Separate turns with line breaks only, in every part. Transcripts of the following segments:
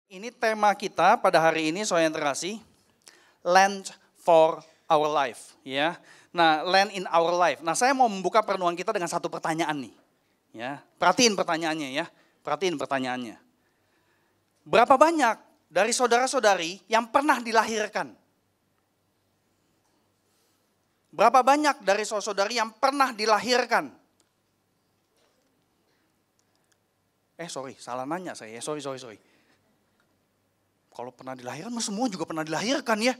Ini tema kita pada hari ini, saudara yang terkasih, land for our life, ya. Nah, land in our life. Nah, saya mau membuka perenungan kita dengan satu pertanyaan nih, ya. Perhatiin pertanyaannya ya, perhatiin pertanyaannya. Berapa banyak dari saudara-saudari yang pernah dilahirkan? Berapa banyak dari saudara-saudari yang pernah dilahirkan? Salah nanya saya, sorry. Kalau pernah dilahirkan, semua juga pernah dilahirkan ya.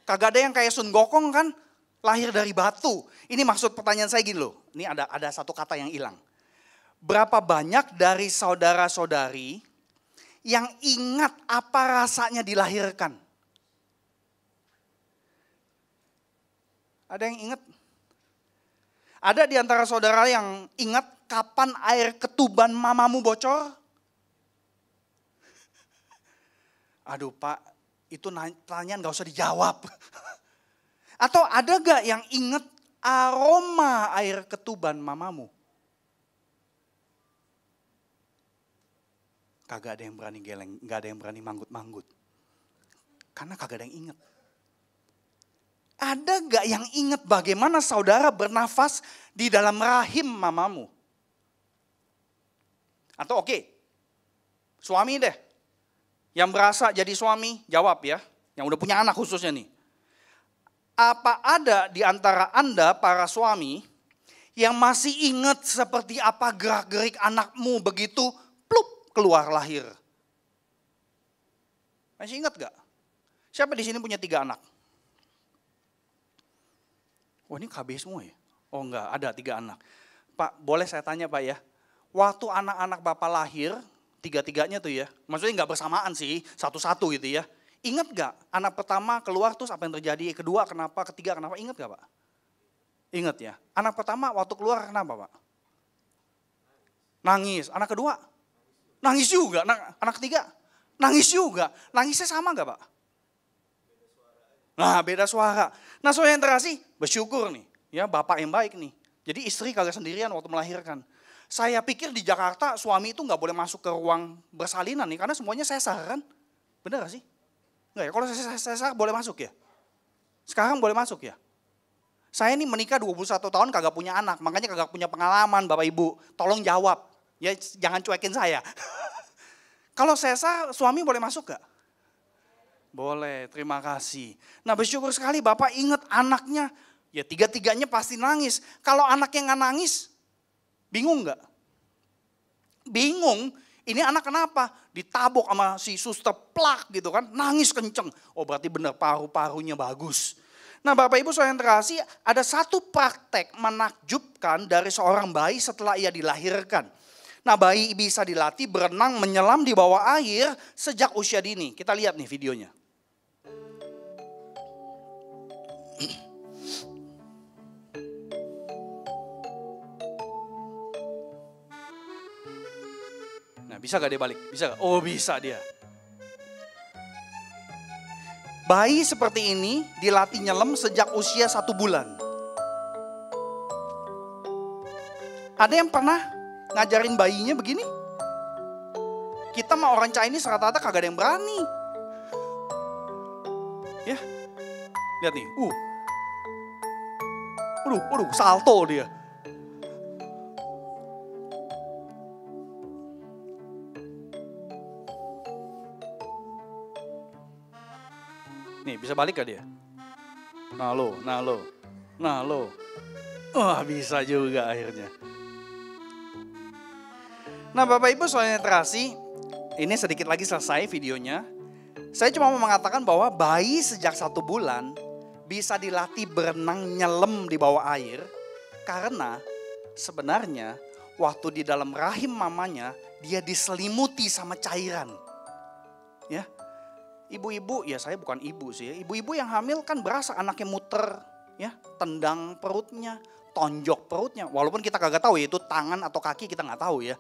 Kagak ada yang kayak Sun Gokong kan, lahir dari batu. Ini maksud pertanyaan saya gini loh, ini ada satu kata yang hilang. Berapa banyak dari saudara-saudari yang ingat apa rasanya dilahirkan? Ada yang ingat? Ada di antara saudara yang ingat kapan air ketuban mamamu bocor? Aduh Pak, itu pertanyaan gak usah dijawab. Atau ada gak yang ingat aroma air ketuban mamamu? Kagak ada yang berani geleng, gak ada yang berani manggut-manggut. Karena kagak ada yang ingat. Ada gak yang ingat bagaimana saudara bernafas di dalam rahim mamamu? Atau suami deh. Yang berasa jadi suami, jawab ya. Yang udah punya anak khususnya nih. Apa ada di antara Anda para suami yang masih ingat seperti apa gerak-gerik anakmu begitu plup keluar lahir? Masih ingat gak? Siapa di sini punya 3 anak? Oh ini KB semua ya? Oh enggak, ada 3 anak. Pak, boleh saya tanya Pak ya? Waktu anak-anak Bapak lahir, 3-3-nya tuh ya, maksudnya nggak bersamaan sih, satu-satu gitu ya. Ingat gak anak pertama keluar terus apa yang terjadi, kedua kenapa, ketiga kenapa, ingat gak Pak? Ingat ya, anak pertama waktu keluar kenapa Pak? Nangis, anak kedua? Nangis juga, anak ketiga? Nangis juga, nangisnya sama gak Pak? Nah beda suara. Nah saudara yang terkasih, bersyukur nih, ya bapak yang baik nih. Jadi istri kagak sendirian waktu melahirkan. Saya pikir di Jakarta suami itu nggak boleh masuk ke ruang bersalinan nih, karena semuanya sesar kan? Bener gak sih? Nggak ya, kalau sesar boleh masuk ya? Sekarang boleh masuk ya? Saya ini menikah 21 tahun kagak punya anak, makanya kagak punya pengalaman Bapak Ibu. Tolong jawab, ya jangan cuekin saya. Kalau sesar suami boleh masuk gak? Boleh, terima kasih. Nah bersyukur sekali Bapak ingat anaknya, ya 3-3-nya pasti nangis. Kalau anaknya nggak nangis, bingung nggak? Bingung, ini anak kenapa? Ditabok sama si suster plak gitu kan, nangis kenceng. Oh berarti benar paru-parunya bagus. Nah Bapak Ibu saudara yang terkasih, ada satu praktek menakjubkan dari seorang bayi setelah ia dilahirkan. Nah bayi bisa dilatih berenang menyelam di bawah air sejak usia dini. Kita lihat nih videonya. Bisa gak dia balik? Bisa gak? Oh bisa dia. Bayi seperti ini dilatih nyelam sejak usia 1 bulan. Ada yang pernah ngajarin bayinya begini? Kita mah orang Chinese rata-rata kagak ada yang berani. Ya, lihat nih. Salto dia. Nih bisa balik gak dia? Nah lo. Wah bisa juga akhirnya. Nah Bapak Ibu saudara yang terkasih, ini sedikit lagi selesai videonya. Saya cuma mau mengatakan bahwa bayi sejak 1 bulan bisa dilatih berenang nyelam di bawah air. Karena sebenarnya waktu di dalam rahim mamanya dia diselimuti sama cairan. Ya. Ibu-ibu, ya saya bukan ibu sih ya. Ibu-ibu yang hamil kan berasa anaknya muter, ya, tendang perutnya, tonjok perutnya. Walaupun kita kagak tahu ya itu tangan atau kaki kita nggak tahu ya.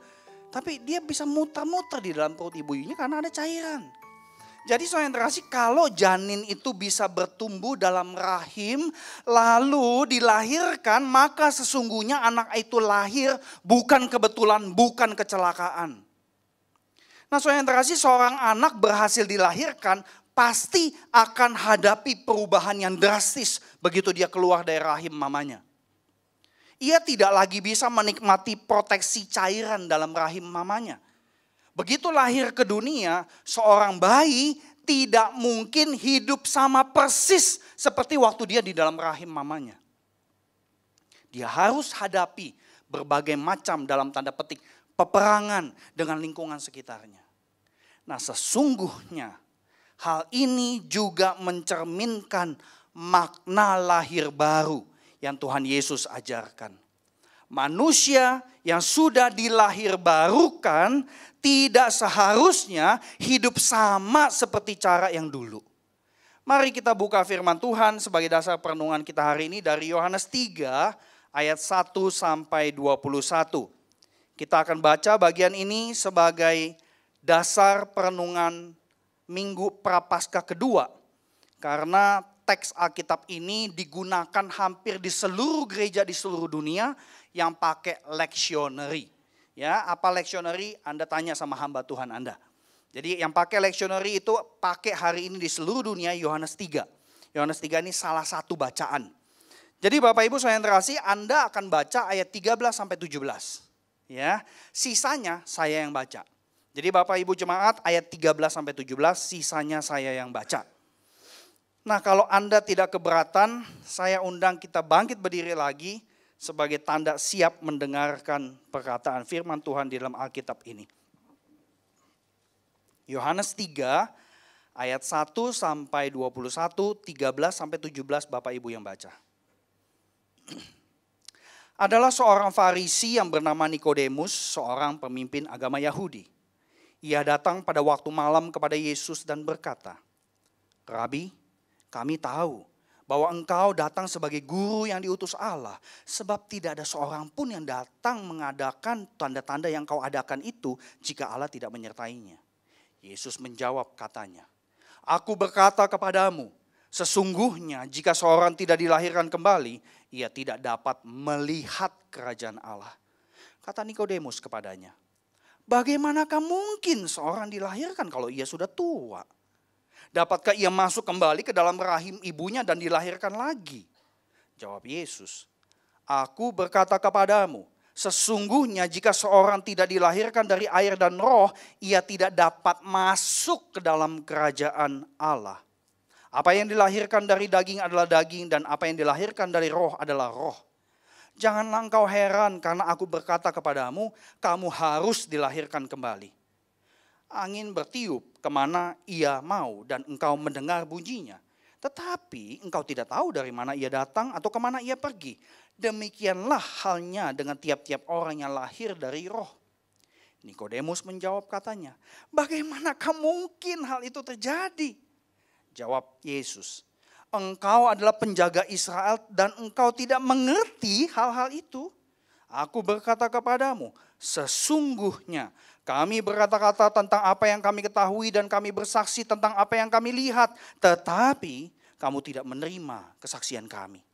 Tapi dia bisa muter-muter di dalam perut ibunya karena ada cairan. Jadi saudara yang terkasih, kalau janin itu bisa bertumbuh dalam rahim lalu dilahirkan, maka sesungguhnya anak itu lahir bukan kebetulan, bukan kecelakaan. Nah, saudara yang terkasih, seorang anak berhasil dilahirkan pasti akan hadapi perubahan yang drastis begitu dia keluar dari rahim mamanya. Ia tidak lagi bisa menikmati proteksi cairan dalam rahim mamanya. Begitu lahir ke dunia, seorang bayi tidak mungkin hidup sama persis seperti waktu dia di dalam rahim mamanya. Dia harus hadapi berbagai macam dalam tanda petik peperangan dengan lingkungan sekitarnya. Nah, sesungguhnya hal ini juga mencerminkan makna lahir baru yang Tuhan Yesus ajarkan. Manusia yang sudah dilahirbarukan tidak seharusnya hidup sama seperti cara yang dulu. Mari kita buka firman Tuhan sebagai dasar perenungan kita hari ini dari Yohanes 3 ayat 1 sampai 21. Kita akan baca bagian ini sebagai dasar perenungan Minggu Prapaskah kedua. Karena teks Alkitab ini digunakan hampir di seluruh gereja di seluruh dunia yang pakai lectionary. Ya, apa lectionary? Anda tanya sama hamba Tuhan Anda. Jadi yang pakai lectionary itu pakai hari ini di seluruh dunia Yohanes 3. Yohanes 3 ini salah satu bacaan. Jadi Bapak Ibu saya yang terkasih, Anda akan baca ayat 13 sampai 17. Ya, sisanya saya yang baca. Jadi Bapak Ibu jemaat ayat 13 sampai 17 sisanya saya yang baca. Nah, kalau Anda tidak keberatan, saya undang kita bangkit berdiri lagi sebagai tanda siap mendengarkan perkataan firman Tuhan di dalam Alkitab ini. Yohanes 3 ayat 1 sampai 21, 13 sampai 17 Bapak Ibu yang baca. Adalah seorang Farisi yang bernama Nikodemus, seorang pemimpin agama Yahudi. Ia datang pada waktu malam kepada Yesus dan berkata, "Rabi, kami tahu bahwa engkau datang sebagai guru yang diutus Allah, sebab tidak ada seorang pun yang datang mengadakan tanda-tanda yang kau adakan itu jika Allah tidak menyertainya." Yesus menjawab katanya, "Aku berkata kepadamu, sesungguhnya jika seorang tidak dilahirkan kembali, ia tidak dapat melihat kerajaan Allah." Kata Nikodemus kepadanya, "Bagaimanakah mungkin seorang dilahirkan kalau ia sudah tua? Dapatkah ia masuk kembali ke dalam rahim ibunya dan dilahirkan lagi?" Jawab Yesus, "Aku berkata kepadamu, sesungguhnya jika seorang tidak dilahirkan dari air dan roh, ia tidak dapat masuk ke dalam kerajaan Allah. Apa yang dilahirkan dari daging adalah daging dan apa yang dilahirkan dari roh adalah roh. Janganlah engkau heran karena aku berkata kepadamu, kamu harus dilahirkan kembali. Angin bertiup kemana ia mau dan engkau mendengar bunyinya. Tetapi engkau tidak tahu dari mana ia datang atau kemana ia pergi. Demikianlah halnya dengan tiap-tiap orang yang lahir dari roh." Nikodemus menjawab katanya, "Bagaimanakah mungkin hal itu terjadi?" Jawab Yesus, "Engkau adalah penjaga Israel dan engkau tidak mengerti hal-hal itu? Aku berkata kepadamu, sesungguhnya kami berkata-kata tentang apa yang kami ketahui dan kami bersaksi tentang apa yang kami lihat. Tetapi kamu tidak menerima kesaksian kami.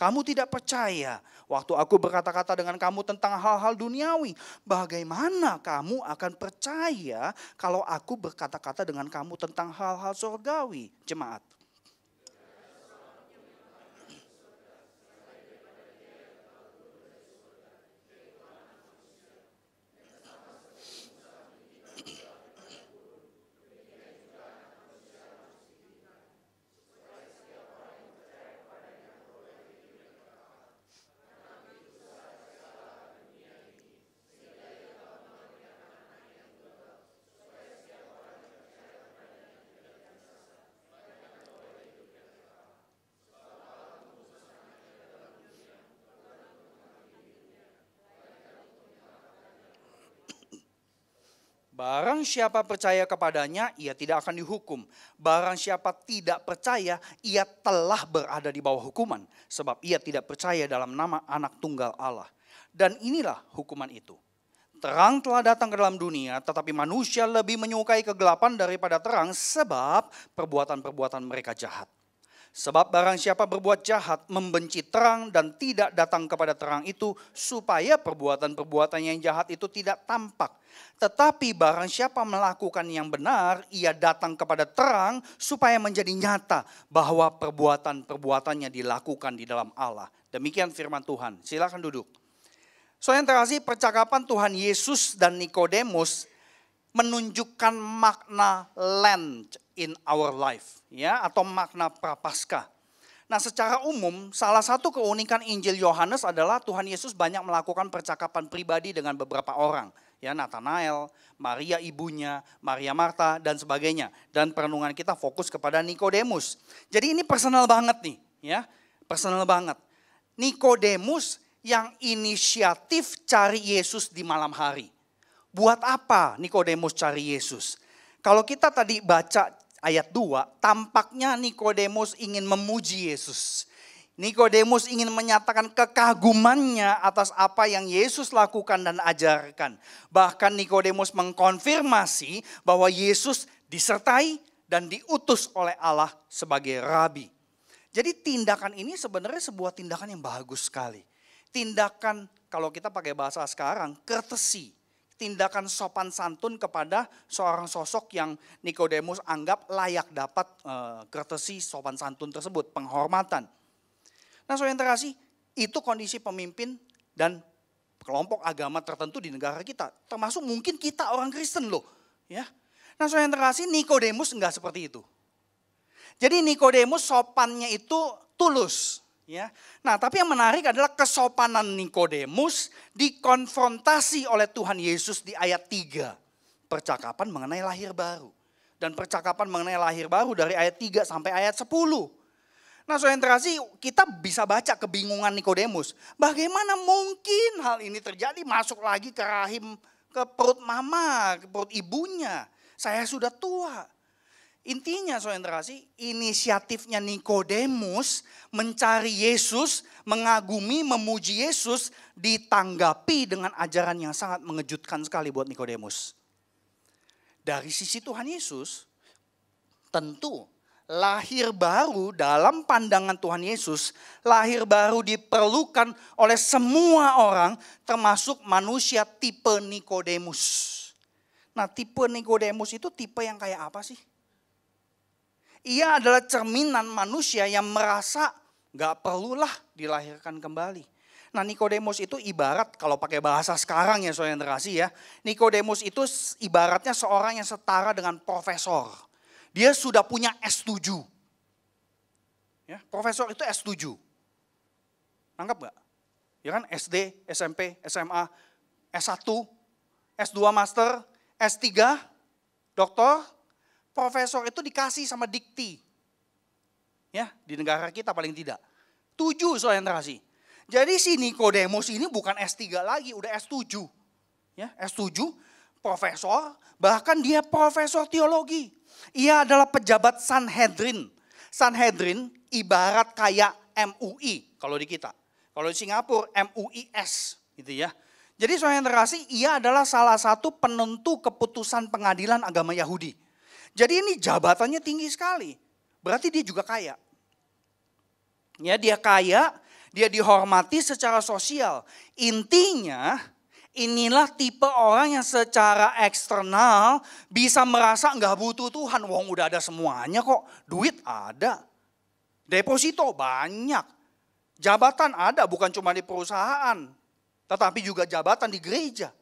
Kamu tidak percaya waktu aku berkata-kata dengan kamu tentang hal-hal duniawi. Bagaimana kamu akan percaya kalau aku berkata-kata dengan kamu tentang hal-hal surgawi?" Jemaat. Barang siapa percaya kepadanya, ia tidak akan dihukum. Barang siapa tidak percaya, ia telah berada di bawah hukuman. Sebab ia tidak percaya dalam nama anak tunggal Allah. Dan inilah hukuman itu. Terang telah datang ke dalam dunia, tetapi manusia lebih menyukai kegelapan daripada terang sebab perbuatan-perbuatan mereka jahat. Sebab barang siapa berbuat jahat, membenci terang dan tidak datang kepada terang itu, supaya perbuatan-perbuatan yang jahat itu tidak tampak. Tetapi barang siapa melakukan yang benar, ia datang kepada terang supaya menjadi nyata bahwa perbuatan-perbuatannya dilakukan di dalam Allah. Demikian firman Tuhan. Silakan duduk. So yang terkasih, percakapan Tuhan Yesus dan Nikodemus menunjukkan makna land in our life, ya, atau makna prapaskah. Nah, secara umum salah satu keunikan Injil Yohanes adalah Tuhan Yesus banyak melakukan percakapan pribadi dengan beberapa orang, ya, Nathanael, Maria ibunya, Maria Marta dan sebagainya. Dan perenungan kita fokus kepada Nikodemus. Jadi ini personal banget nih, ya, personal banget. Nikodemus yang inisiatif cari Yesus di malam hari. Buat apa Nikodemus cari Yesus? Kalau kita tadi baca ayat 2, tampaknya Nikodemus ingin memuji Yesus. Nikodemus ingin menyatakan kekagumannya atas apa yang Yesus lakukan dan ajarkan. Bahkan Nikodemus mengkonfirmasi bahwa Yesus disertai dan diutus oleh Allah sebagai rabi. Jadi tindakan ini sebenarnya sebuah tindakan yang bagus sekali. Tindakan, kalau kita pakai bahasa sekarang, courtesy. Tindakan sopan santun kepada seorang sosok yang Nikodemus anggap layak dapat courtesy sopan santun tersebut, penghormatan. Nah, saudara yang terkasih, itu kondisi pemimpin dan kelompok agama tertentu di negara kita. Termasuk mungkin kita orang Kristen loh. Ya. Nah, saudara yang terkasih, Nikodemus enggak seperti itu. Jadi Nikodemus sopannya itu tulus. Ya. Nah, tapi yang menarik adalah kesopanan Nikodemus dikonfrontasi oleh Tuhan Yesus di ayat 3. Percakapan mengenai lahir baru. Dan percakapan mengenai lahir baru dari ayat 3 sampai ayat 10. Nah, saudara yang terkasih, kita bisa baca kebingungan Nikodemus. Bagaimana mungkin hal ini terjadi, masuk lagi ke rahim, ke perut mama, ke perut ibunya. Saya sudah tua. Intinya saudara yang terkasih, inisiatifnya Nikodemus mencari Yesus, mengagumi, memuji Yesus, ditanggapi dengan ajaran yang sangat mengejutkan sekali buat Nikodemus. Dari sisi Tuhan Yesus, tentu lahir baru dalam pandangan Tuhan Yesus, lahir baru diperlukan oleh semua orang, termasuk manusia tipe Nikodemus. Nah, tipe Nikodemus itu tipe yang kayak apa sih? Ia adalah cerminan manusia yang merasa gak perlulah dilahirkan kembali. Nah, Nikodemus itu ibarat, kalau pakai bahasa sekarang ya saudara yang terkasih ya. Nikodemus itu ibaratnya seorang yang setara dengan profesor. Dia sudah punya S7. Ya, profesor itu S7. Nangkap gak? Ya kan, SD, SMP, SMA, S1, S2 master, S3, doktor. Profesor itu dikasih sama dikti. Ya, di negara kita paling tidak. 7 saudara yang terkasih. Jadi si Nikodemus ini bukan S3 lagi, udah S7. Ya, S7, profesor, bahkan dia profesor teologi. Ia adalah pejabat Sanhedrin. Sanhedrin ibarat kayak MUI kalau di kita. Kalau di Singapura MUIS gitu ya. Jadi saudara yang terkasih, ia adalah salah satu penentu keputusan pengadilan agama Yahudi. Jadi ini jabatannya tinggi sekali. Berarti dia juga kaya. Ya, dia kaya, dia dihormati secara sosial. Intinya inilah tipe orang yang secara eksternal bisa merasa nggak butuh Tuhan. Wong udah ada semuanya kok, duit ada. Deposito banyak. Jabatan ada, bukan cuma di perusahaan. Tetapi juga jabatan di gereja.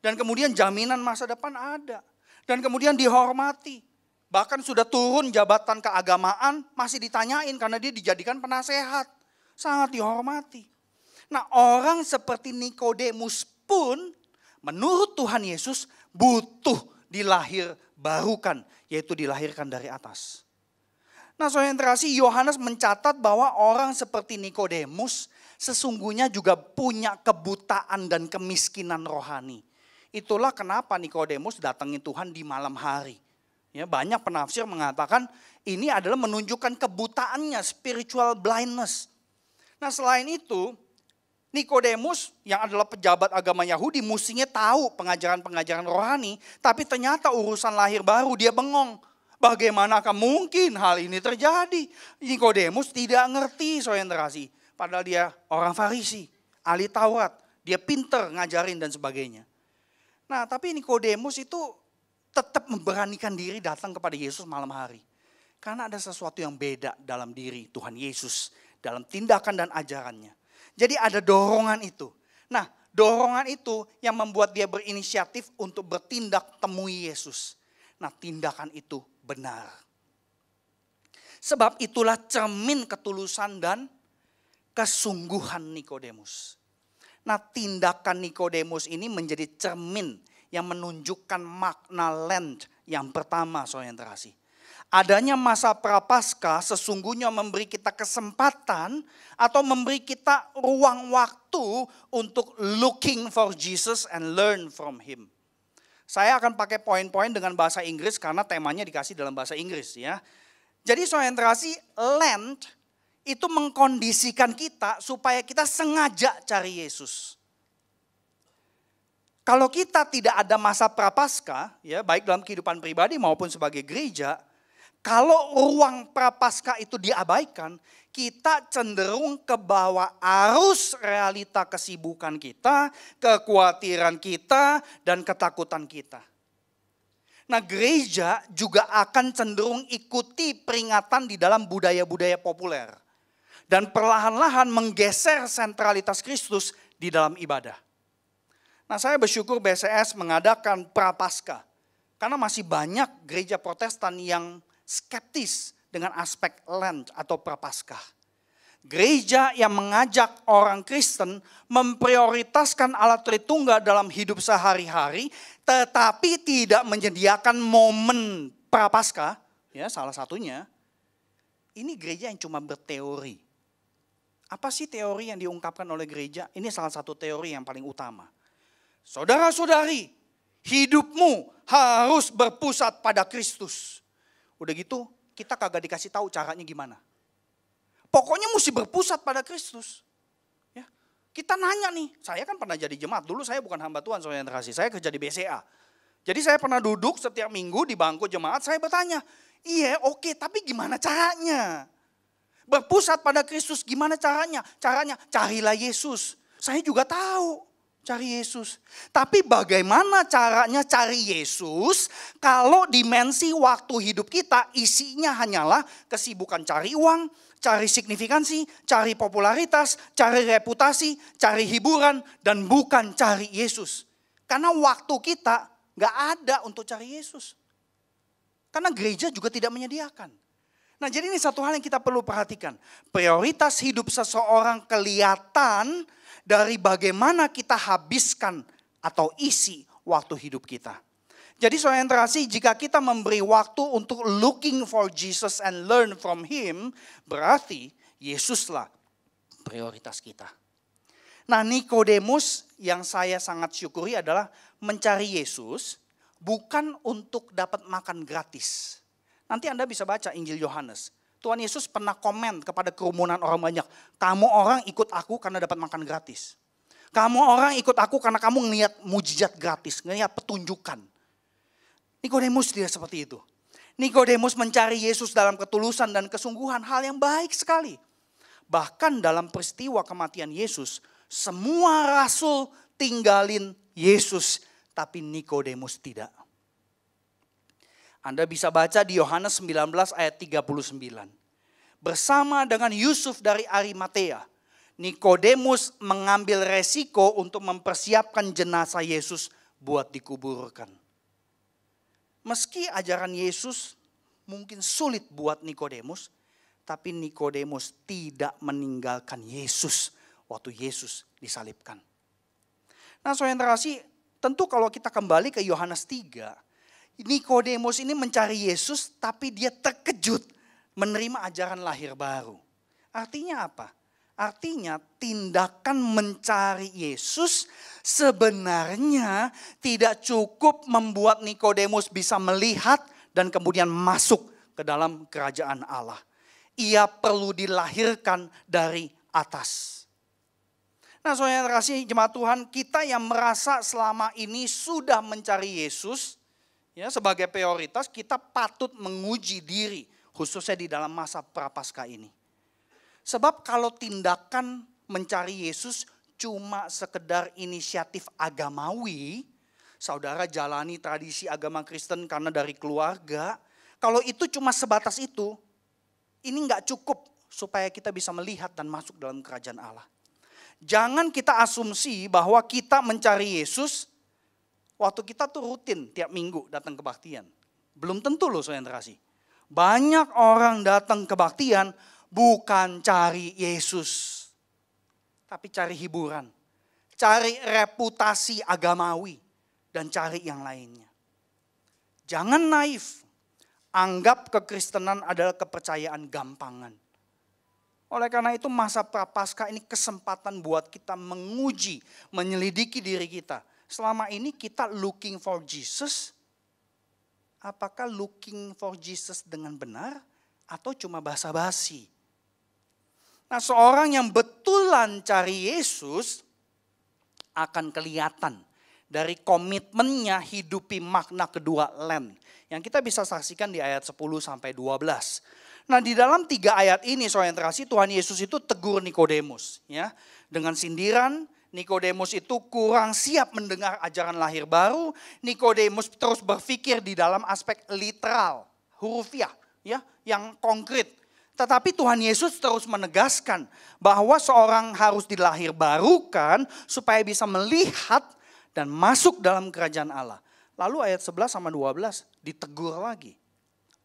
Dan kemudian jaminan masa depan ada. Dan kemudian dihormati. Bahkan sudah turun jabatan keagamaan masih ditanyain karena dia dijadikan penasehat. Sangat dihormati. Nah, orang seperti Nikodemus pun menurut Tuhan Yesus butuh dilahir barukan. Yaitu dilahirkan dari atas. Nah, saudara yang terkasih, Yohanes mencatat bahwa orang seperti Nikodemus sesungguhnya juga punya kebutaan dan kemiskinan rohani. Itulah kenapa Nikodemus datangin Tuhan di malam hari. Ya, banyak penafsir mengatakan ini adalah menunjukkan kebutaannya, spiritual blindness. Nah, selain itu, Nikodemus yang adalah pejabat agama Yahudi mestinya tahu pengajaran-pengajaran rohani, tapi ternyata urusan lahir baru dia bengong. Bagaimanakah mungkin hal ini terjadi? Nikodemus tidak ngerti, saudara kasih. Padahal dia orang Farisi, ahli Taurat. Dia pinter ngajarin dan sebagainya. Nah, tapi Nikodemus itu tetap memberanikan diri datang kepada Yesus malam hari. Karena ada sesuatu yang beda dalam diri Tuhan Yesus. Dalam tindakan dan ajarannya. Jadi ada dorongan itu. Nah, dorongan itu yang membuat dia berinisiatif untuk bertindak temui Yesus. Nah, tindakan itu benar. Sebab itulah cermin ketulusan dan kesungguhan Nikodemus. Nah, tindakan Nikodemus ini menjadi cermin yang menunjukkan makna Lent yang pertama, saudara yang terkasih. Adanya masa prapaskah sesungguhnya memberi kita kesempatan atau memberi kita ruang waktu untuk looking for Jesus and learn from Him. Saya akan pakai poin-poin dengan bahasa Inggris karena temanya dikasih dalam bahasa Inggris ya. Jadi saudara yang terkasih, Lent itu mengkondisikan kita supaya kita sengaja cari Yesus. Kalau kita tidak ada masa prapaskah, ya baik dalam kehidupan pribadi maupun sebagai gereja, kalau ruang prapaskah itu diabaikan, kita cenderung ke bawah arus realita kesibukan kita, kekhawatiran kita, dan ketakutan kita. Nah, gereja juga akan cenderung ikuti peringatan di dalam budaya-budaya populer. Dan perlahan-lahan menggeser sentralitas Kristus di dalam ibadah. Nah, saya bersyukur BCS mengadakan prapaskah. Karena masih banyak gereja Protestan yang skeptis dengan aspek Lent atau prapaskah. Gereja yang mengajak orang Kristen memprioritaskan Allah Tritunggal dalam hidup sehari-hari, tetapi tidak menyediakan momen prapaskah, ya salah satunya, ini gereja yang cuma berteori. Apa sih teori yang diungkapkan oleh gereja? Ini salah satu teori yang paling utama. Saudara-saudari, hidupmu harus berpusat pada Kristus. Udah gitu, kita kagak dikasih tahu caranya gimana. Pokoknya mesti berpusat pada Kristus. Ya, kita nanya nih, saya kan pernah jadi jemaat. Dulu saya bukan hamba Tuhan, saudara yang terkasih. Saya kerja di BCA. Jadi saya pernah duduk setiap minggu di bangku jemaat, saya bertanya, iya oke, tapi gimana caranya? Berpusat pada Kristus, gimana caranya? Caranya, carilah Yesus. Saya juga tahu. Cari Yesus. Tapi bagaimana caranya cari Yesus kalau dimensi waktu hidup kita isinya hanyalah kesibukan cari uang, cari signifikansi, cari popularitas, cari reputasi, cari hiburan, dan bukan cari Yesus. Karena waktu kita gak ada untuk cari Yesus. Karena gereja juga tidak menyediakan. Nah, jadi ini satu hal yang kita perlu perhatikan. Prioritas hidup seseorang kelihatan dari bagaimana kita habiskan atau isi waktu hidup kita. Jadi saudara yang terkasih, jika kita memberi waktu untuk looking for Jesus and learn from Him, berarti Yesuslah prioritas kita. Nah, Nikodemus yang saya sangat syukuri adalah mencari Yesus bukan untuk dapat makan gratis. Nanti Anda bisa baca Injil Yohanes. Tuhan Yesus pernah komen kepada kerumunan orang banyak. Kamu orang ikut aku karena dapat makan gratis. Kamu orang ikut aku karena kamu ngelihat mujizat gratis, ngelihat petunjukan. Nikodemus tidak seperti itu. Nikodemus mencari Yesus dalam ketulusan dan kesungguhan, hal yang baik sekali. Bahkan dalam peristiwa kematian Yesus, semua rasul tinggalin Yesus, tapi Nikodemus tidak. Anda bisa baca di Yohanes 19 ayat 39. Bersama dengan Yusuf dari Arimatea, Nikodemus mengambil resiko untuk mempersiapkan jenazah Yesus buat dikuburkan. Meski ajaran Yesus mungkin sulit buat Nikodemus, tapi Nikodemus tidak meninggalkan Yesus waktu Yesus disalibkan. Nah, saudara yang terkasih, tentu kalau kita kembali ke Yohanes 3, Nikodemus ini mencari Yesus tapi dia terkejut menerima ajaran lahir baru. Artinya apa? Artinya tindakan mencari Yesus sebenarnya tidak cukup membuat Nikodemus bisa melihat dan kemudian masuk ke dalam kerajaan Allah. Ia perlu dilahirkan dari atas. Nah, saudara yang terkasih jemaat Tuhan, kita yang merasa selama ini sudah mencari Yesus, Ya, sebagai prioritas kita patut menguji diri, khususnya di dalam masa Prapaskah ini. Sebab kalau tindakan mencari Yesus cuma sekedar inisiatif agamawi, saudara jalani tradisi agama Kristen karena dari keluarga, kalau itu cuma sebatas itu, ini nggak cukup supaya kita bisa melihat dan masuk dalam kerajaan Allah. Jangan kita asumsi bahwa kita mencari Yesus waktu kita tuh rutin tiap minggu datang kebaktian. Belum tentu loh saudara kasih. Banyak orang datang kebaktian bukan cari Yesus. Tapi cari hiburan. Cari reputasi agamawi. Dan cari yang lainnya. Jangan naif. Anggap kekristenan adalah kepercayaan gampangan. Oleh karena itu masa Prapaskah ini kesempatan buat kita menguji, menyelidiki diri kita. Selama ini kita looking for Jesus, apakah looking for Jesus dengan benar atau cuma basa-basi? Nah, seorang yang betulan cari Yesus akan kelihatan dari komitmennya hidupi makna kedua land. Yang kita bisa saksikan di ayat 10 sampai 12. Nah, di dalam 3 ayat ini soal yang terkasih Tuhan Yesus itu tegur Nikodemus, ya, dengan sindiran. Nikodemus itu kurang siap mendengar ajaran lahir baru. Nikodemus terus berpikir di dalam aspek literal, hurufiah, ya, yang konkret. Tetapi Tuhan Yesus terus menegaskan bahwa seorang harus dilahir barukan supaya bisa melihat dan masuk dalam kerajaan Allah. Lalu ayat 11 sama 12 ditegur lagi.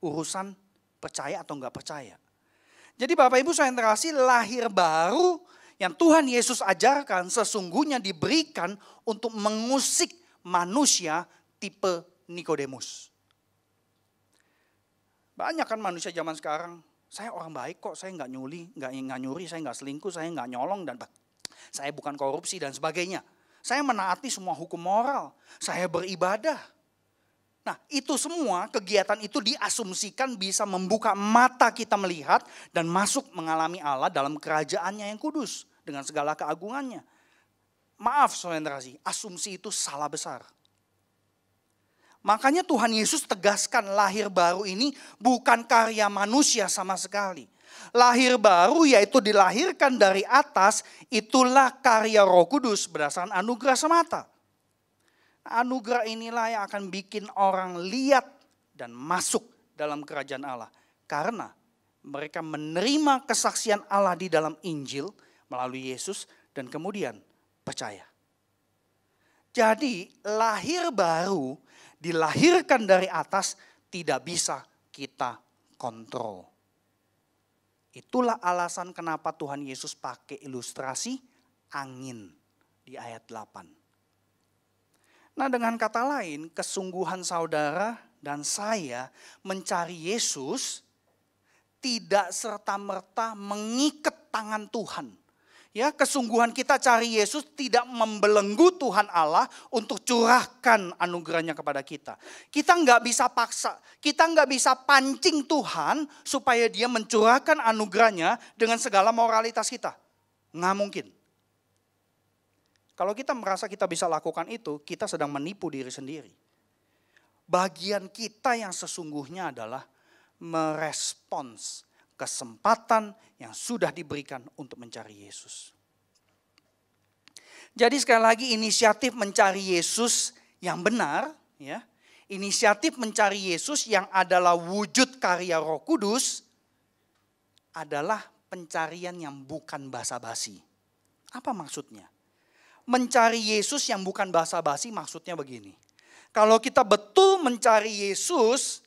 Urusan percaya atau enggak percaya. Jadi Bapak Ibu saya terkasih, lahir baru yang Tuhan Yesus ajarkan sesungguhnya diberikan untuk mengusik manusia tipe Nikodemus. Banyak kan manusia zaman sekarang, saya orang baik kok, saya nggak nyuri, saya nggak selingkuh, saya nggak nyolong, dan saya bukan korupsi dan sebagainya. Saya menaati semua hukum moral, saya beribadah. Nah, itu semua kegiatan itu diasumsikan bisa membuka mata kita melihat dan masuk mengalami Allah dalam kerajaannya yang kudus dengan segala keagungannya. Maaf saudara kasih, asumsi itu salah besar. Makanya Tuhan Yesus tegaskan lahir baru ini bukan karya manusia sama sekali. Lahir baru yaitu dilahirkan dari atas, itulah karya Roh Kudus berdasarkan anugerah semata. Anugerah inilah yang akan bikin orang lihat dan masuk dalam kerajaan Allah. Karena mereka menerima kesaksian Allah di dalam Injil melalui Yesus dan kemudian percaya. Jadi lahir baru dilahirkan dari atas tidak bisa kita kontrol. Itulah alasan kenapa Tuhan Yesus pakai ilustrasi angin di ayat 8. Nah, dengan kata lain, kesungguhan saudara dan saya mencari Yesus tidak serta-merta mengikat tangan Tuhan. Ya, kesungguhan kita cari Yesus tidak membelenggu Tuhan Allah untuk curahkan anugerahnya kepada kita. Kita nggak bisa paksa, kita nggak bisa pancing Tuhan supaya dia mencurahkan anugerahnya dengan segala moralitas kita. Nggak mungkin. Kalau kita merasa kita bisa lakukan itu, kita sedang menipu diri sendiri. Bagian kita yang sesungguhnya adalah merespons kesempatan yang sudah diberikan untuk mencari Yesus. Jadi sekali lagi inisiatif mencari Yesus yang benar, ya, inisiatif mencari Yesus yang adalah wujud karya Roh Kudus adalah pencarian yang bukan basa-basi. Apa maksudnya? Mencari Yesus yang bukan basa-basi maksudnya begini. Kalau kita betul mencari Yesus,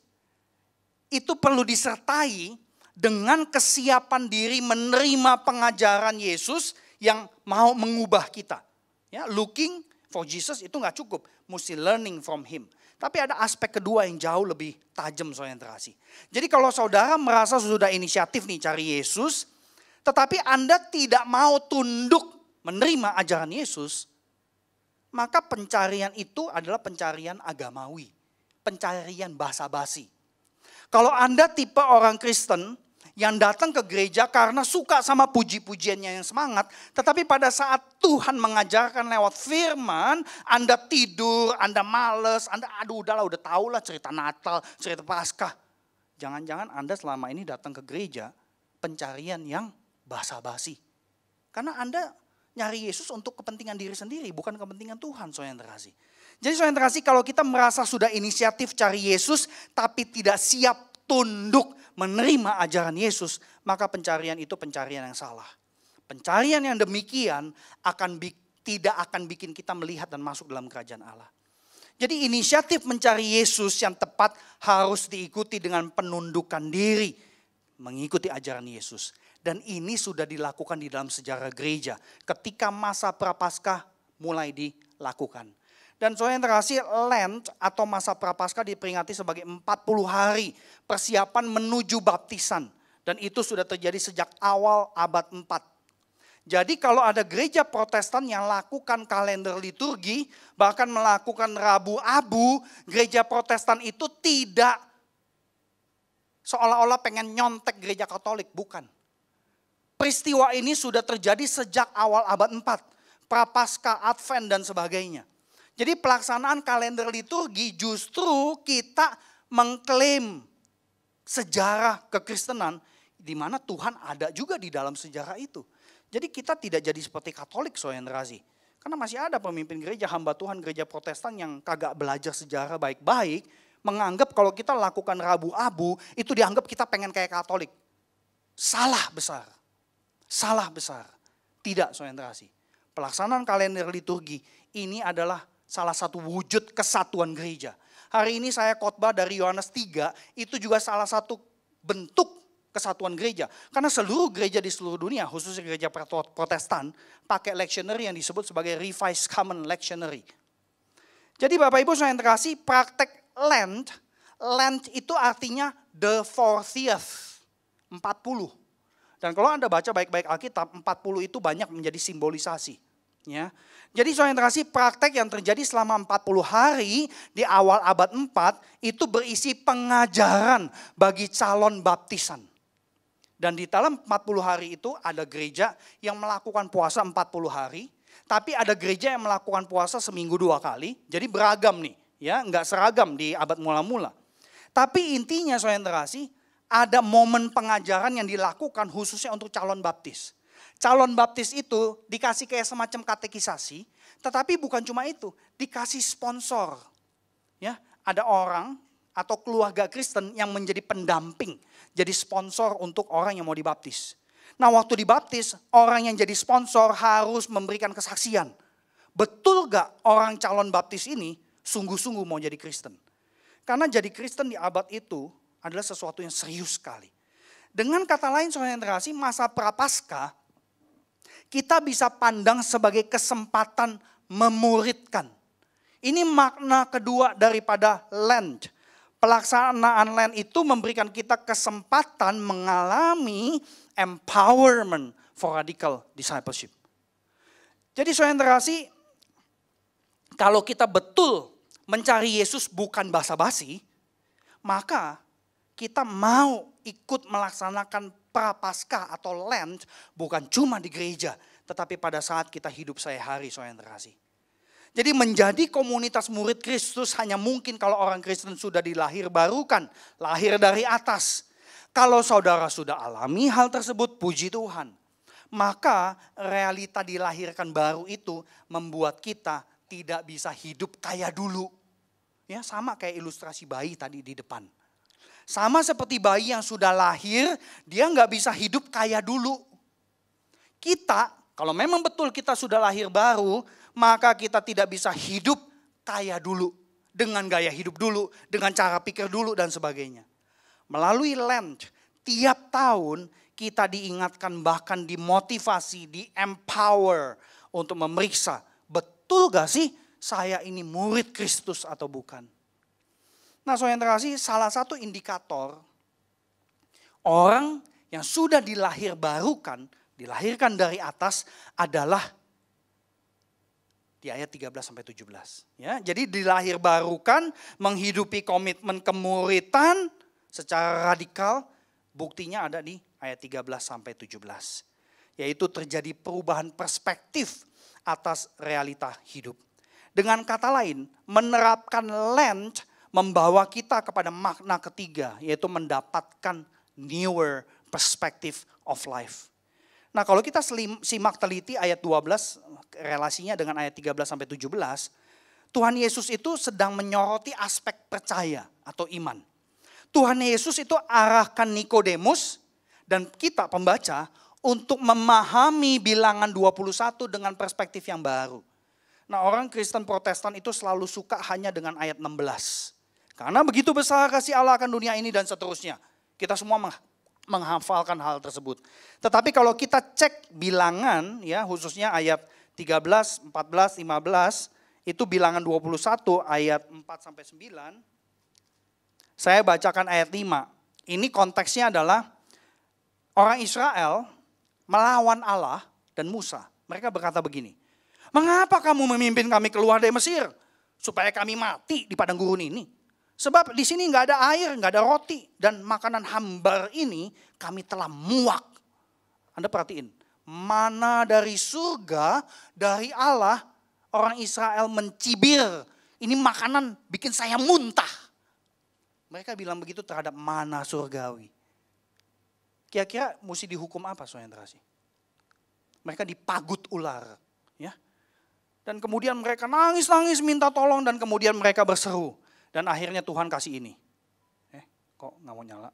itu perlu disertai dengan kesiapan diri menerima pengajaran Yesus yang mau mengubah kita. Ya, looking for Jesus itu nggak cukup, mesti learning from Him. Tapi ada aspek kedua yang jauh lebih tajam soal yang terkasih. Jadi kalau saudara merasa sudah inisiatif nih cari Yesus, tetapi Anda tidak mau tunduk menerima ajaran Yesus, maka pencarian itu adalah pencarian agamawi, pencarian basa-basi. Kalau Anda tipe orang Kristen yang datang ke gereja karena suka sama puji-pujiannya yang semangat. Tetapi pada saat Tuhan mengajarkan lewat firman, Anda tidur, Anda males, Anda aduh udahlah udah tahu lah cerita Natal, cerita Paskah. Jangan-jangan Anda selama ini datang ke gereja pencarian yang basa-basi. Karena Anda nyari Yesus untuk kepentingan diri sendiri, bukan kepentingan Tuhan, saudara yang terkasih. Jadi saudara yang terkasih, kalau kita merasa sudah inisiatif cari Yesus, tapi tidak siap tunduk menerima ajaran Yesus, maka pencarian itu pencarian yang salah. Pencarian yang demikian tidak akan bikin kita melihat dan masuk dalam kerajaan Allah. Jadi inisiatif mencari Yesus yang tepat harus diikuti dengan penundukan diri, mengikuti ajaran Yesus. Dan ini sudah dilakukan di dalam sejarah gereja ketika masa Prapaskah mulai dilakukan. Dan saudara yang terkasih, Lent atau masa Prapaskah diperingati sebagai 40 hari persiapan menuju baptisan. Dan itu sudah terjadi sejak awal abad 4. Jadi kalau ada gereja Protestan yang lakukan kalender liturgi, bahkan melakukan Rabu Abu, gereja Protestan itu tidak seolah-olah pengen nyontek gereja Katolik, bukan. Peristiwa ini sudah terjadi sejak awal abad 4. Prapaskah, Advent dan sebagainya. Jadi pelaksanaan kalender liturgi justru kita mengklaim sejarah kekristenan di mana Tuhan ada juga di dalam sejarah itu. Jadi kita tidak jadi seperti Katolik, saudara yang terkasih. Karena masih ada pemimpin gereja, hamba Tuhan, gereja Protestan yang kagak belajar sejarah baik-baik, menganggap kalau kita lakukan Rabu Abu itu dianggap kita pengen kayak Katolik. Salah besar. Salah besar. Tidak, saudara yang terkasih. Pelaksanaan kalender liturgi ini adalah salah satu wujud kesatuan gereja. Hari ini saya khotbah dari Yohanes 3, itu juga salah satu bentuk kesatuan gereja. Karena seluruh gereja di seluruh dunia, khususnya gereja Protestan, pakai lectionary yang disebut sebagai Revised Common Lectionary. Jadi Bapak Ibu saudara yang terkasih, praktek Lent itu artinya the 40th, 40. Dan kalau Anda baca baik-baik Alkitab, 40 itu banyak menjadi simbolisasi. Ya. Jadi saudara yang terkasih, praktek yang terjadi selama 40 hari di awal abad 4 itu berisi pengajaran bagi calon baptisan. Dan di dalam 40 hari itu ada gereja yang melakukan puasa 40 hari, tapi ada gereja yang melakukan puasa seminggu 2 kali, jadi beragam nih, ya, enggak seragam di abad mula-mula. Tapi intinya saudara yang terkasih, ada momen pengajaran yang dilakukan khususnya untuk calon baptis. Calon baptis itu dikasih kayak semacam katekisasi, tetapi bukan cuma itu, dikasih sponsor. Ya, ada orang atau keluarga Kristen yang menjadi pendamping, jadi sponsor untuk orang yang mau dibaptis. Nah, waktu dibaptis, orang yang jadi sponsor harus memberikan kesaksian. Betul gak orang calon baptis ini sungguh-sungguh mau jadi Kristen? Karena jadi Kristen di abad itu adalah sesuatu yang serius sekali. Dengan kata lain, saudara yang terkasih, masa Prapaskah kita bisa pandang sebagai kesempatan memuridkan. Ini makna kedua daripada Lent. Pelaksanaan Lent itu memberikan kita kesempatan mengalami empowerment for radical discipleship. Jadi saudara yang terkasih, kalau kita betul mencari Yesus bukan basa-basi, maka kita mau ikut melaksanakan Prapaskah atau Lent bukan cuma di gereja, tetapi pada saat kita hidup sehari-hari, saudara yang terkasih. Jadi menjadi komunitas murid Kristus hanya mungkin kalau orang Kristen sudah dilahir barukan, lahir dari atas. Kalau saudara sudah alami hal tersebut, puji Tuhan. Maka realita dilahirkan baru itu membuat kita tidak bisa hidup kayak dulu. Ya, sama kayak ilustrasi bayi tadi di depan. Sama seperti bayi yang sudah lahir, dia nggak bisa hidup kayak dulu. Kita, kalau memang betul kita sudah lahir baru, maka kita tidak bisa hidup kayak dulu. Dengan gaya hidup dulu, dengan cara pikir dulu dan sebagainya. Melalui Lent, tiap tahun kita diingatkan bahkan dimotivasi, di-empower untuk memeriksa. Betul gak sih saya ini murid Kristus atau bukan? Nah, saudara yang terkasih, salah satu indikator orang yang sudah dilahirkan dari atas adalah di ayat 13-17. Ya, jadi dilahirbarukan, menghidupi komitmen kemuritan secara radikal, buktinya ada di ayat 13 sampai 17. Yaitu terjadi perubahan perspektif atas realita hidup. Dengan kata lain, menerapkan Lent membawa kita kepada makna ketiga, yaitu mendapatkan newer perspective of life. Nah, kalau kita simak teliti ayat 12, relasinya dengan ayat 13 sampai 17, Tuhan Yesus itu sedang menyoroti aspek percaya atau iman. Tuhan Yesus itu arahkan Nikodemus dan kita pembaca untuk memahami bilangan 21 dengan perspektif yang baru. Nah, orang Kristen Protestan itu selalu suka hanya dengan ayat 16. Karena begitu besar kasih Allah akan dunia ini dan seterusnya. Kita semua menghafalkan hal tersebut. Tetapi kalau kita cek bilangan ya, khususnya ayat 13, 14, 15, itu bilangan 21 ayat 4 sampai 9. Saya bacakan ayat 5. Ini konteksnya adalah orang Israel melawan Allah dan Musa. Mereka berkata begini, "Mengapa kamu memimpin kami keluar dari Mesir? Supaya kami mati di padang gurun ini. Sebab di sini nggak ada air, nggak ada roti. Dan makanan hambar ini kami telah muak." Anda perhatiin, mana dari surga, dari Allah, orang Israel mencibir. Ini makanan bikin saya muntah. Mereka bilang begitu terhadap mana surgawi. Kira-kira mesti dihukum apa saudara yang terkasih? Mereka dipagut ular. Ya. Dan kemudian mereka nangis-nangis minta tolong dan kemudian mereka berseru. Dan akhirnya Tuhan kasih ini. Kok nggak mau nyala?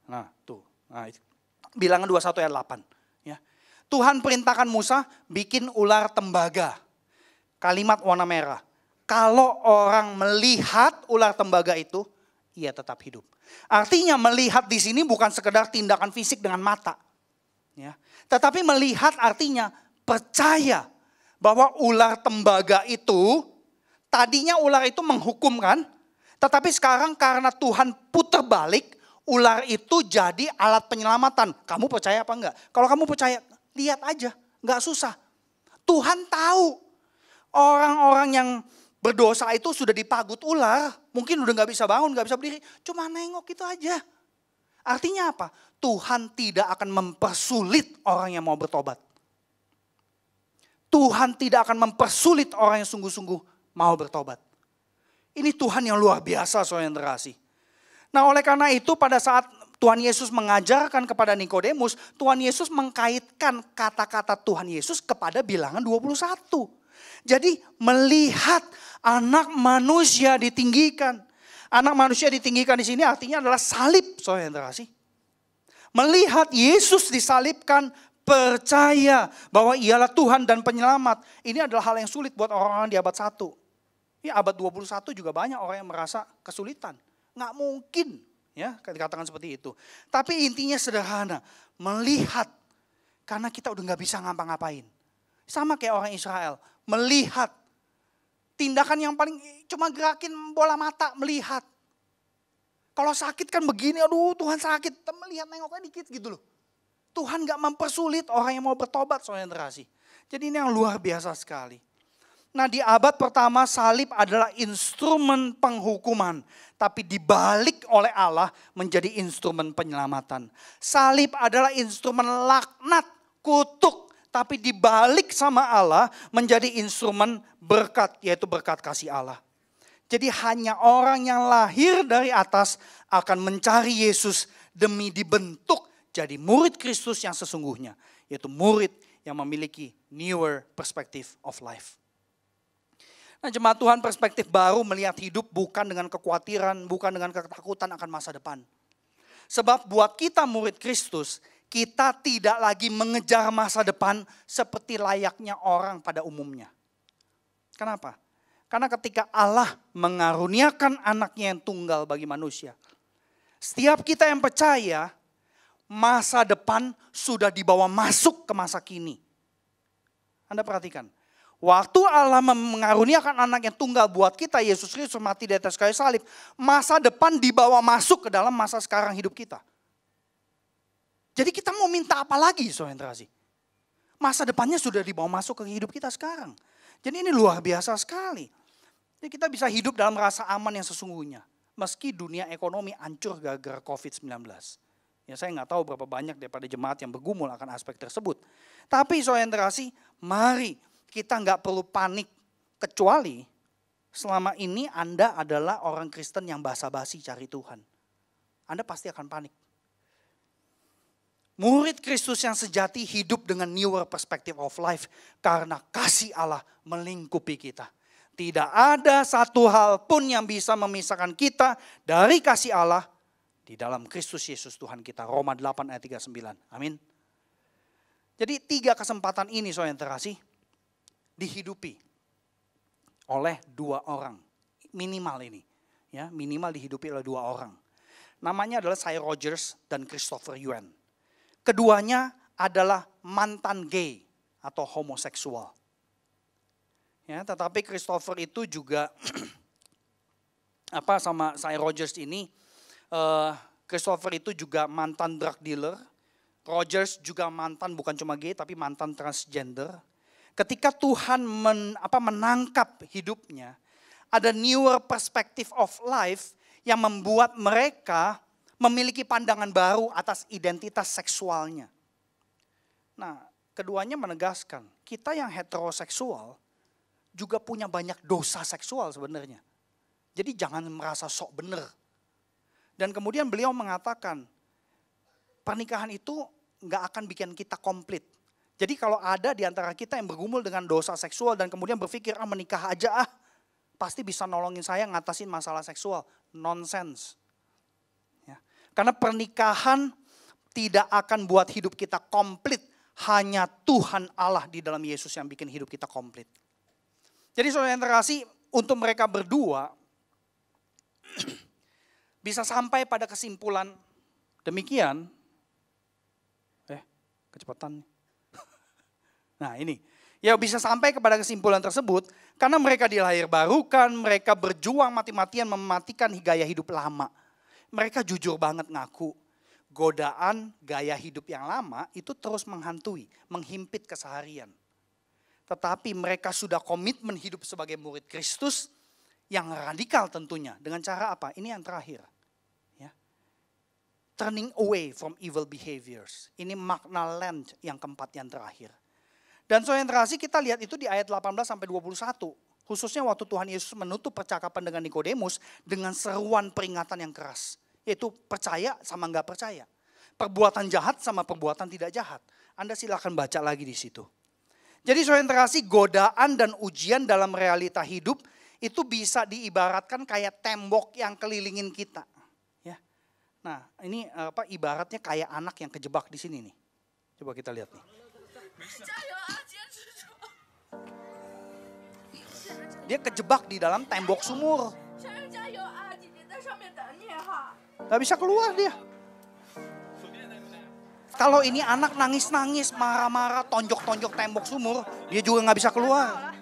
Nah tuh. Nah, itu. Bilangan 21 ayat 8. Ya. Tuhan perintahkan Musa bikin ular tembaga. Kalimat warna merah. Kalau orang melihat ular tembaga itu, ia tetap hidup. Artinya melihat di sini bukan sekedar tindakan fisik dengan mata. Ya. Tetapi melihat artinya percaya bahwa ular tembaga itu, tadinya ular itu menghukumkan, tetapi sekarang karena Tuhan putar balik, ular itu jadi alat penyelamatan. Kamu percaya apa enggak? Kalau kamu percaya, lihat aja, enggak susah. Tuhan tahu orang-orang yang berdosa itu sudah dipagut ular, mungkin udah gak bisa bangun, gak bisa berdiri, cuma nengok itu aja. Artinya apa? Tuhan tidak akan mempersulit orang yang mau bertobat. Tuhan tidak akan mempersulit orang yang sungguh-sungguh mau bertobat. Ini Tuhan yang luar biasa saudara yang terkasih. Nah, oleh karena itu pada saat Tuhan Yesus mengajarkan kepada Nikodemus, Tuhan Yesus mengkaitkan kata-kata Tuhan Yesus kepada bilangan 21. Jadi melihat anak manusia ditinggikan. Anak manusia ditinggikan di sini artinya adalah salib, saudara yang terkasih. Melihat Yesus disalibkan, percaya bahwa ialah Tuhan dan penyelamat. Ini adalah hal yang sulit buat orang-orang di abad 1. Ya, abad 21 juga banyak orang yang merasa kesulitan. Nggak mungkin, ya dikatakan seperti itu. Tapi intinya sederhana, melihat karena kita udah nggak bisa ngapa-ngapain. Sama kayak orang Israel, melihat tindakan yang paling cuma gerakin bola mata, melihat. Kalau sakit kan begini, aduh Tuhan sakit, melihat nengoknya dikit gitu loh. Tuhan gak mempersulit orang yang mau bertobat saudara yang terkasih. Jadi ini yang luar biasa sekali. Nah, di abad pertama salib adalah instrumen penghukuman, tapi dibalik oleh Allah menjadi instrumen penyelamatan. Salib adalah instrumen laknat, kutuk, tapi dibalik sama Allah menjadi instrumen berkat, yaitu berkat kasih Allah. Jadi hanya orang yang lahir dari atas akan mencari Yesus demi dibentuk jadi murid Kristus yang sesungguhnya. Yaitu murid yang memiliki newer perspective of life. Nah, jemaat Tuhan, perspektif baru melihat hidup bukan dengan kekhawatiran, bukan dengan ketakutan akan masa depan. Sebab buat kita murid Kristus, kita tidak lagi mengejar masa depan seperti layaknya orang pada umumnya. Kenapa? Karena ketika Allah mengaruniakan anaknya yang tunggal bagi manusia, setiap kita yang percaya, masa depan sudah dibawa masuk ke masa kini. Anda perhatikan, waktu Allah mengaruniakan anak yang tunggal buat kita, Yesus Kristus mati di atas kayu salib, masa depan dibawa masuk ke dalam masa sekarang hidup kita. Jadi kita mau minta apa lagi saudara yang terkasih? Masa depannya sudah dibawa masuk ke hidup kita sekarang. Jadi ini luar biasa sekali. Jadi kita bisa hidup dalam rasa aman yang sesungguhnya. Meski dunia ekonomi hancur gara-gara COVID-19. Ya saya nggak tahu berapa banyak daripada jemaat yang bergumul akan aspek tersebut. Tapi saudara yang terkasih, mari kita nggak perlu panik. Kecuali selama ini Anda adalah orang Kristen yang basa-basi cari Tuhan. Anda pasti akan panik. Murid Kristus yang sejati hidup dengan newer perspective of life. Karena kasih Allah melingkupi kita. Tidak ada satu hal pun yang bisa memisahkan kita dari kasih Allah di dalam Kristus Yesus Tuhan kita. Roma 8 ayat 39. Amin. Jadi 3 kesempatan ini saudara yang terkasih dihidupi oleh 2 orang. Minimal ini. Ya, minimal dihidupi oleh 2 orang. Namanya adalah Sy Rogers dan Christopher Yuan. Keduanya adalah mantan gay atau homoseksual. Ya, tetapi Christopher itu juga sama Sy Rogers ini, Christopher itu juga mantan drug dealer. Rogers juga mantan bukan cuma gay tapi mantan transgender. Ketika Tuhan menangkap hidupnya, ada newer perspective of life yang membuat mereka memiliki pandangan baru atas identitas seksualnya. Nah, keduanya menegaskan, kita yang heteroseksual juga punya banyak dosa seksual sebenarnya. Jadi jangan merasa sok bener. Dan kemudian beliau mengatakan, pernikahan itu nggak akan bikin kita komplit. Jadi kalau ada di antara kita yang bergumul dengan dosa seksual dan kemudian berpikir, menikah aja pasti bisa nolongin saya ngatasin masalah seksual. Nonsense. Ya. Karena pernikahan tidak akan buat hidup kita komplit. Hanya Tuhan Allah di dalam Yesus yang bikin hidup kita komplit. Jadi saudara yang terkasih, untuk mereka berdua bisa sampai pada kesimpulan demikian. Kecepatan. Nah ini, ya bisa sampai kepada kesimpulan tersebut karena mereka dilahir barukan, mereka berjuang mati-matian mematikan gaya hidup lama. Mereka jujur banget ngaku, godaan gaya hidup yang lama itu terus menghantui, menghimpit keseharian. Tetapi mereka sudah komitmen hidup sebagai murid Kristus yang radikal tentunya. Dengan cara apa? Ini yang terakhir. Ya. Turning away from evil behaviors. Ini makna land yang keempat yang terakhir. Dan saudara yang terkasih kita lihat itu di ayat 18 sampai 21. Khususnya waktu Tuhan Yesus menutup percakapan dengan Nikodemus dengan seruan peringatan yang keras. Yaitu percaya sama enggak percaya. Perbuatan jahat sama perbuatan tidak jahat. Anda silakan baca lagi di situ. Jadi saudara yang terkasih, godaan dan ujian dalam realita hidup itu bisa diibaratkan kayak tembok yang kelilingin kita. Ya. Nah ini ibaratnya kayak anak yang kejebak di sini nih. Coba kita lihat nih. Dia kejebak di dalam tembok sumur. Gak bisa keluar dia. Kalau ini anak nangis-nangis, marah-marah, tonjok-tonjok tembok sumur, dia juga gak bisa keluar.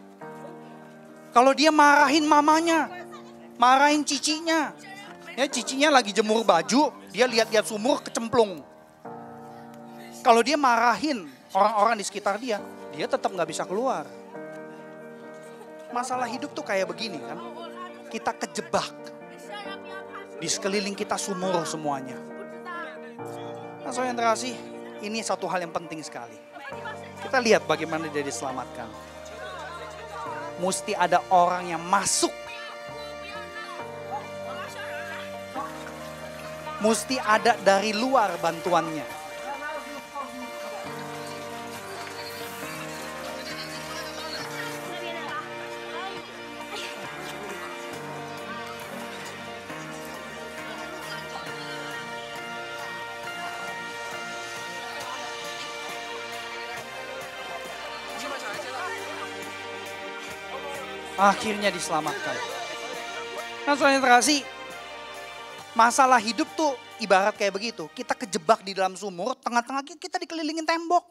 Kalau dia marahin mamanya, marahin cicinya. Ya, cicinya lagi jemur baju, dia lihat-lihat sumur kecemplung. Kalau dia marahin orang-orang di sekitar dia tetap gak bisa keluar. Masalah hidup tuh kayak begini kan. Kita kejebak. Di sekeliling kita sumur semuanya. Nah, saudara yang terkasih, ini satu hal yang penting sekali. Kita lihat bagaimana dia diselamatkan. Mesti ada orang yang masuk. Mesti ada dari luar bantuannya. Akhirnya diselamatkan. Nah saudara yang terkasih, masalah hidup tuh ibarat kayak begitu. Kita kejebak di dalam sumur, tengah-tengah kita dikelilingin tembok.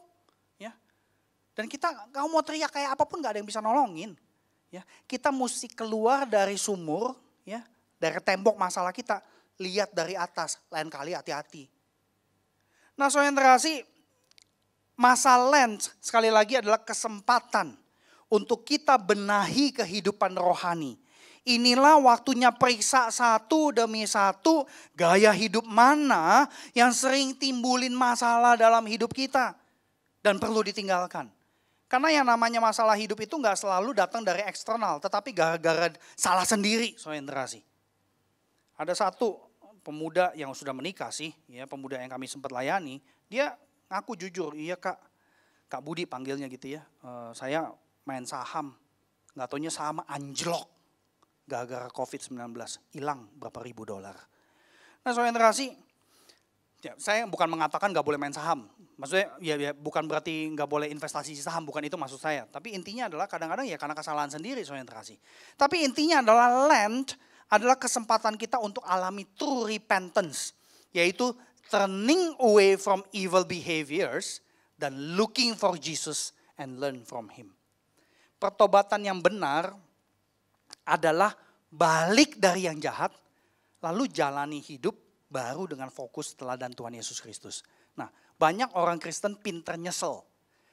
Ya. Dan kita kalau mau teriak kayak apapun gak ada yang bisa nolongin. Ya. Kita mesti keluar dari sumur, ya, dari tembok masalah kita, lihat dari atas, lain kali hati-hati. Nah saudara yang terkasih, masa Lent sekali lagi adalah kesempatan untuk kita benahi kehidupan rohani. Inilah waktunya periksa satu demi satu gaya hidup mana yang sering timbulin masalah dalam hidup kita. Dan perlu ditinggalkan. Karena yang namanya masalah hidup itu gak selalu datang dari eksternal. Tetapi gara-gara salah sendiri, saudara sih. Ada satu pemuda yang sudah menikah sih, ya pemuda yang kami sempat layani. Dia ngaku jujur, iya Kak Budi panggilnya gitu ya. Saya main saham, gak taunya saham anjlok. Gara-gara COVID-19, hilang berapa ribu dolar. Nah saudara sih, ya, saya bukan mengatakan gak boleh main saham. Maksudnya ya bukan berarti gak boleh investasi di saham, bukan itu maksud saya. Tapi intinya adalah kadang-kadang ya karena kesalahan sendiri saudara sih. Tapi intinya adalah Lent adalah kesempatan kita untuk alami true repentance. Yaitu turning away from evil behaviors dan looking for Jesus and learn from Him. Pertobatan yang benar adalah balik dari yang jahat, lalu jalani hidup baru dengan fokus teladan Tuhan Yesus Kristus. Nah, banyak orang Kristen pinter nyesel,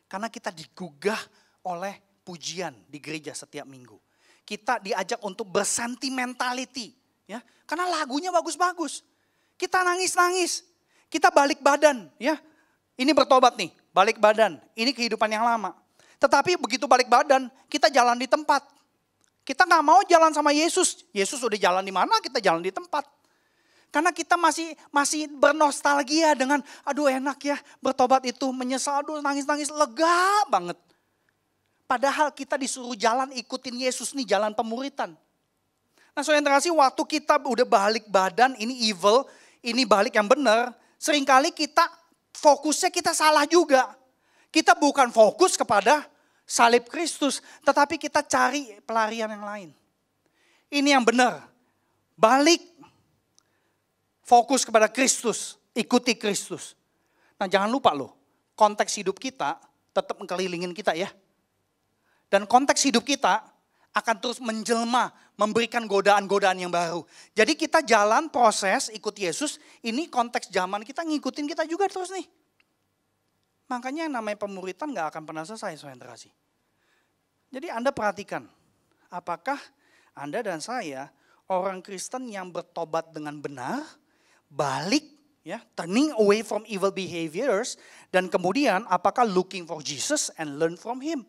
karena kita digugah oleh pujian di gereja setiap minggu. Kita diajak untuk bersentimentality, ya, karena lagunya bagus-bagus. Kita nangis-nangis, kita balik badan, ya. Ini bertobat nih, balik badan, ini kehidupan yang lama. Tetapi begitu balik badan, kita jalan di tempat. Kita gak mau jalan sama Yesus. Yesus udah jalan di mana, kita jalan di tempat. Karena kita masih bernostalgia dengan, aduh enak ya bertobat itu, menyesal, aduh nangis-nangis, lega banget. Padahal kita disuruh jalan ikutin Yesus nih, jalan pemuritan. Nah saudara kasih, waktu kita udah balik badan, ini evil, ini balik yang benar. Seringkali kita fokusnya kita salah juga. Kita bukan fokus kepada salib Kristus, tetapi kita cari pelarian yang lain. Ini yang benar. Balik, fokus kepada Kristus, ikuti Kristus. Nah jangan lupa loh, konteks hidup kita tetap mengelilingin kita ya. Dan konteks hidup kita akan terus menjelma, memberikan godaan-godaan yang baru. Jadi kita jalan proses ikut Yesus, ini konteks zaman kita ngikutin kita juga terus nih. Makanya yang namanya pemuritan gak akan pernah selesai, saudara kasih. Jadi Anda perhatikan, apakah Anda dan saya orang Kristen yang bertobat dengan benar, balik, ya, turning away from evil behaviors, dan kemudian apakah looking for Jesus and learn from Him.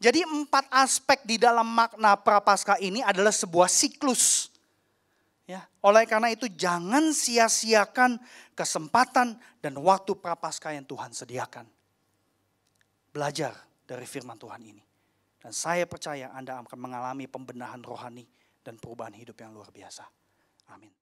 Jadi 4 aspek di dalam makna Prapaskah ini adalah sebuah siklus. Ya, oleh karena itu jangan sia-siakan kesempatan dan waktu Prapaskah yang Tuhan sediakan. Belajar dari firman Tuhan ini. Dan saya percaya Anda akan mengalami pembenahan rohani dan perubahan hidup yang luar biasa. Amin.